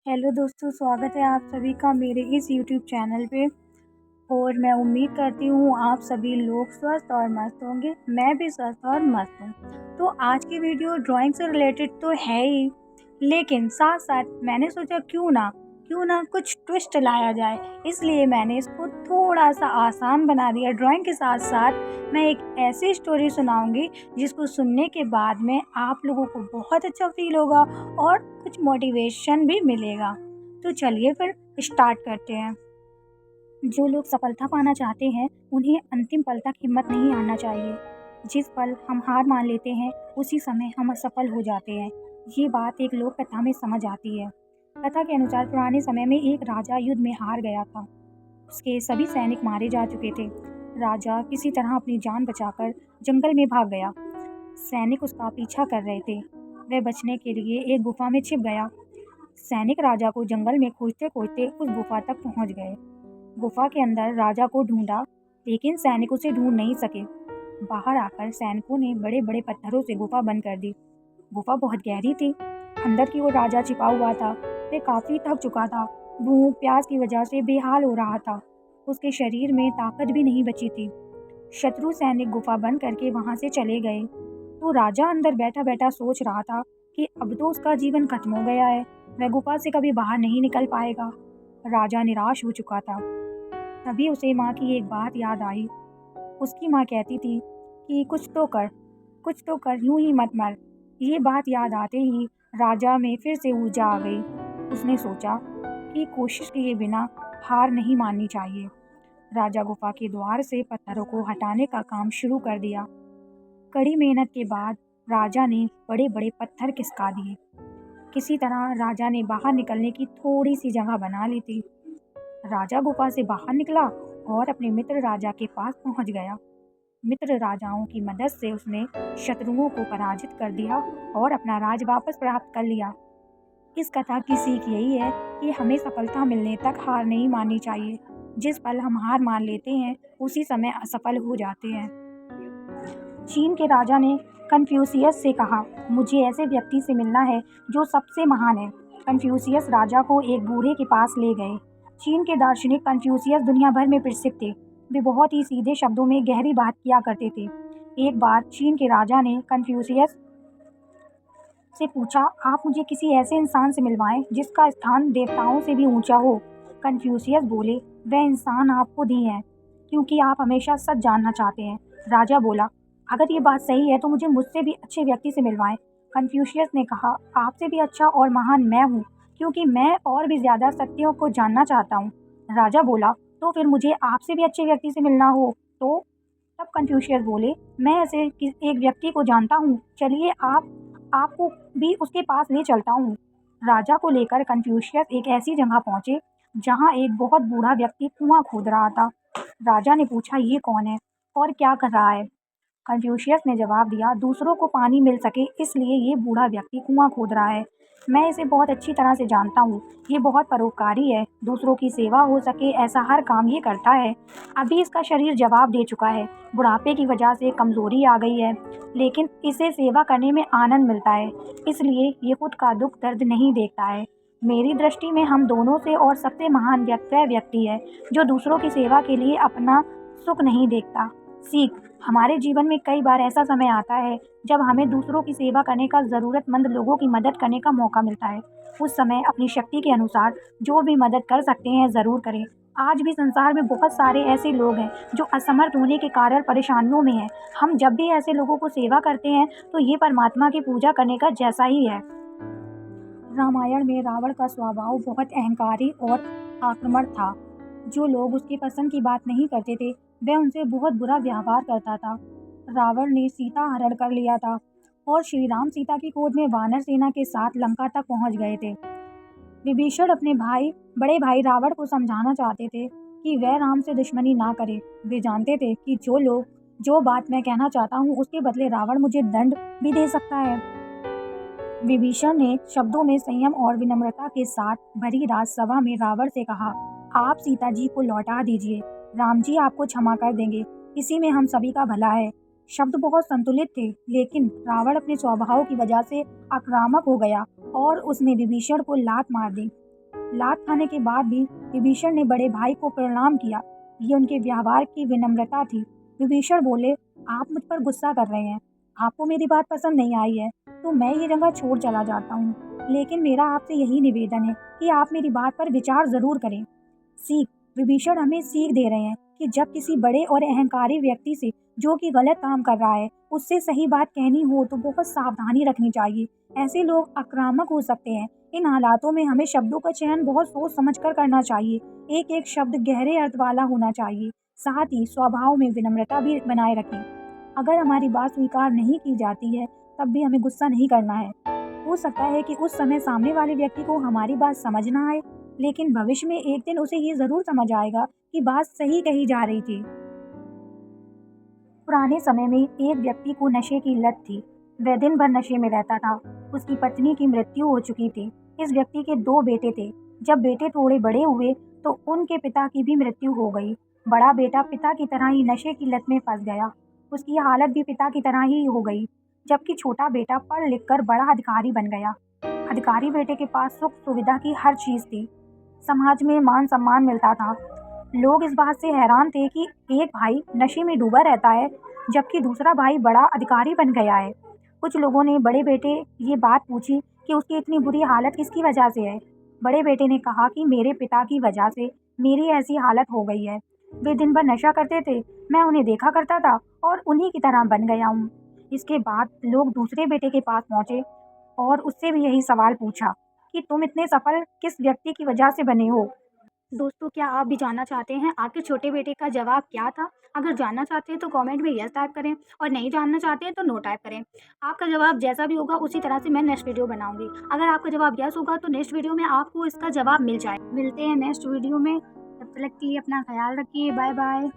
Hello दोस्तों, स्वागत है आप सभी का मेरे इस यूट्यूब चैनल पे। और मैं उम्मीद करती हूँ आप सभी लोग स्वस्थ और मस्त होंगे। मैं भी स्वस्थ और मस्त हूँ। तो आज की वीडियो ड्राइंग से रिलेटेड तो है ही, लेकिन साथ साथ मैंने सोचा क्यों ना कुछ ट्विस्ट लाया जाए। इसलिए मैंने इसको थोड़ा सा आसान बना दिया। ड्राइंग के साथ साथ मैं एक ऐसी स्टोरी सुनाऊंगी जिसको सुनने के बाद में आप लोगों को बहुत अच्छा फील होगा और कुछ मोटिवेशन भी मिलेगा। तो चलिए फिर स्टार्ट करते हैं। जो लोग सफलता पाना चाहते हैं उन्हें अंतिम पल तक हिम्मत नहीं हारना चाहिए। जिस पल हम हार मान लेते हैं उसी समय हम असफल हो जाते हैं। ये बात एक लोक कथा में समझ आती है। कथा के अनुसार पुराने समय में एक राजा युद्ध में हार गया था। उसके सभी सैनिक मारे जा चुके थे। राजा किसी तरह अपनी जान बचाकर जंगल में भाग गया। सैनिक उसका पीछा कर रहे थे। वह बचने के लिए एक गुफा में छिप गया। सैनिक राजा को जंगल में खोजते खोजते उस गुफा तक पहुंच गए। गुफा के अंदर राजा को ढूंढा, लेकिन सैनिक उसे ढूंढ नहीं सके। बाहर आकर सैनिकों ने बड़े बड़े पत्थरों से गुफा बंद कर दी। गुफा बहुत गहरी थी। अंदर की ओर राजा छिपा हुआ था। वह काफी थक चुका था। भूख प्यास की वजह से बेहाल हो रहा था। उसके शरीर में ताकत भी नहीं बची थी। शत्रु सैनिक गुफा बंद करके वहां से चले गए। तो राजा अंदर बैठा बैठा सोच रहा था कि अब तो उसका जीवन खत्म हो गया है। वह गुफा से कभी बाहर नहीं निकल पाएगा। राजा निराश हो चुका था। तभी उसे माँ की एक बात याद आई। उसकी माँ कहती थी कि कुछ तो कर, यूं ही मत मर। ये बात याद आते ही राजा में फिर से ऊर्जा आ गई। उसने सोचा कि कोशिश किए बिना हार नहीं माननी चाहिए। राजा गुफा के द्वार से पत्थरों को हटाने का काम शुरू कर दिया। कड़ी मेहनत के बाद राजा ने बड़े बड़े पत्थर खिसका दिए। किसी तरह राजा ने बाहर निकलने की थोड़ी सी जगह बना ली थी। राजा गुफा से बाहर निकला और अपने मित्र राजा के पास पहुंच गया। मित्र राजाओं की मदद से उसने शत्रुओं को पराजित कर दिया और अपना राज वापस प्राप्त कर लिया। इस कथा की सीख यही है कि हमें सफलता मिलने तक हार नहीं माननी चाहिए। जिस पल हम हार मान लेते हैं उसी समय असफल हो जाते हैं। चीन के राजा ने कन्फ्यूशियस से कहा, मुझे ऐसे व्यक्ति से मिलना है जो सबसे महान है। कन्फ्यूशियस राजा को एक बूढ़े के पास ले गए। चीन के दार्शनिक कन्फ्यूशियस दुनिया भर में प्रसिद्ध थे। वे बहुत ही सीधे शब्दों में गहरी बात किया करते थे। एक बार चीन के राजा ने कन्फ्यूशियस से पूछा, आप मुझे किसी ऐसे इंसान से मिलवाएं जिसका स्थान देवताओं से भी ऊंचा हो। कन्फ्यूशियस बोले, वह इंसान आपको दी है क्योंकि आप हमेशा सच जानना चाहते हैं। राजा बोला, अगर ये बात सही है तो मुझे मुझसे भी अच्छे व्यक्ति से मिलवाएं। कन्फ्यूशियस ने कहा, आपसे भी अच्छा और महान मैं हूँ क्योंकि मैं और भी ज्यादा सत्यों को जानना चाहता हूँ। राजा बोला, तो फिर मुझे आपसे भी अच्छे व्यक्ति से मिलना हो तो? तब कन्फ्यूशियस बोले, मैं ऐसे एक व्यक्ति को जानता हूँ, चलिए आपको भी उसके पास ले चलता हूँ। राजा को लेकर कन्फ्यूशियस एक ऐसी जगह पहुंचे जहाँ एक बहुत बूढ़ा व्यक्ति कुआं खोद रहा था। राजा ने पूछा, ये कौन है और क्या कर रहा है? कन्फ्यूशियस ने जवाब दिया, दूसरों को पानी मिल सके इसलिए ये बूढ़ा व्यक्ति कुआं खोद रहा है। मैं इसे बहुत अच्छी तरह से जानता हूँ। ये बहुत परोपकारी है। दूसरों की सेवा हो सके ऐसा हर काम ये करता है। अभी इसका शरीर जवाब दे चुका है। बुढ़ापे की वजह से कमजोरी आ गई है, लेकिन इसे सेवा करने में आनंद मिलता है, इसलिए ये खुद का दुख दर्द नहीं देखता है। मेरी दृष्टि में हम दोनों से और सबसे महान व्यक्ति है जो दूसरों की सेवा के लिए अपना सुख नहीं देखता। सीख, हमारे जीवन में कई बार ऐसा समय आता है जब हमें दूसरों की सेवा करने का, ज़रूरतमंद लोगों की मदद करने का मौका मिलता है। उस समय अपनी शक्ति के अनुसार जो भी मदद कर सकते हैं ज़रूर करें। आज भी संसार में बहुत सारे ऐसे लोग हैं जो असमर्थ होने के कारण परेशानियों में हैं। हम जब भी ऐसे लोगों को सेवा करते हैं तो ये परमात्मा की पूजा करने का जैसा ही है। रामायण में रावण का स्वभाव बहुत अहंकारी और आक्रामक था। जो लोग उसकी पसंद की बात नहीं करते थे वह उनसे बहुत बुरा व्यवहार करता था। रावण ने सीता हरण कर लिया था और श्री राम सीता की गोद में वानर सेना के साथ लंका तक पहुंच गए थे। विभीषण अपने बड़े भाई रावण को समझाना चाहते थे कि वह राम से दुश्मनी ना करे। वे जानते थे कि जो बात मैं कहना चाहता हूँ उसके बदले रावण मुझे दंड भी दे सकता है। विभीषण ने शब्दों में संयम और विनम्रता के साथ भरी राजसभा में रावण से कहा, आप सीता जी को लौटा दीजिए, राम जी आपको क्षमा कर देंगे, इसी में हम सभी का भला है। शब्द बहुत संतुलित थे, लेकिन रावण अपने स्वभाव की वजह से आक्रामक हो गया और उसने विभीषण को लात मार दी। लात खाने के बाद भी विभीषण ने बड़े भाई को प्रणाम किया। ये उनके व्यवहार की विनम्रता थी। विभीषण बोले, आप मुझ पर गुस्सा कर रहे हैं, आपको मेरी बात पसंद नहीं आई है तो मैं ये जगह छोड़ चला जाता हूँ, लेकिन मेरा आपसे यही निवेदन है कि आप मेरी बात पर विचार ज़रूर करें। सीख। विभीषण हमें सीख दे रहे हैं कि जब किसी बड़े और अहंकारी व्यक्ति से जो कि गलत काम कर रहा है उससे सही बात कहनी हो तो बहुत सावधानी रखनी चाहिए। ऐसे लोग आक्रामक हो सकते हैं। इन हालातों में हमें शब्दों का चयन बहुत सोच समझकर करना चाहिए। एक एक शब्द गहरे अर्थ वाला होना चाहिए। साथ ही स्वभाव में विनम्रता भी बनाए रखें। अगर हमारी बात स्वीकार नहीं की जाती है तब भी हमें गुस्सा नहीं करना है। हो सकता है कि उस समय सामने वाले व्यक्ति को हमारी बात समझ ना आए, लेकिन भविष्य में एक दिन उसे ये ज़रूर समझ आएगा कि बात सही कही जा रही थी। पुराने समय में एक व्यक्ति को नशे की लत थी। वह दिन भर नशे में रहता था। उसकी पत्नी की मृत्यु हो चुकी थी। इस व्यक्ति के 2 बेटे थे। जब बेटे थोड़े बड़े हुए तो उनके पिता की भी मृत्यु हो गई। बड़ा बेटा पिता की तरह ही नशे की लत में फंस गया। उसकी हालत भी पिता की तरह ही हो गई। जबकि छोटा बेटा पढ़ लिख कर बड़ा अधिकारी बन गया। अधिकारी बेटे के पास सुख सुविधा की हर चीज़ थी। समाज में मान सम्मान मिलता था। लोग इस बात से हैरान थे कि एक भाई नशे में डूबा रहता है जबकि दूसरा भाई बड़ा अधिकारी बन गया है। कुछ लोगों ने बड़े बेटे ये बात पूछी कि उसकी इतनी बुरी हालत किसकी वजह से है। बड़े बेटे ने कहा कि मेरे पिता की वजह से मेरी ऐसी हालत हो गई है। वे दिन भर नशा करते थे, मैं उन्हें देखा करता था और उन्हीं की तरह बन गया हूँ। इसके बाद लोग दूसरे बेटे के पास पहुँचे और उससे भी यही सवाल पूछा कि तुम इतने सफल किस व्यक्ति की वजह से बने हो। दोस्तों, क्या आप भी जानना चाहते हैं आपके छोटे बेटे का जवाब क्या था? अगर जानना चाहते हैं तो कमेंट में यस टाइप करें और नहीं जानना चाहते हैं तो नो टाइप करें। आपका जवाब जैसा भी होगा उसी तरह से मैं नेक्स्ट वीडियो बनाऊंगी। अगर आपका जवाब यस होगा तो नेक्स्ट वीडियो में आपको इसका जवाब मिल जाए। मिलते हैं नेक्स्ट वीडियो में, तब तक के लिए अपना ख्याल रखिए। Bye bye.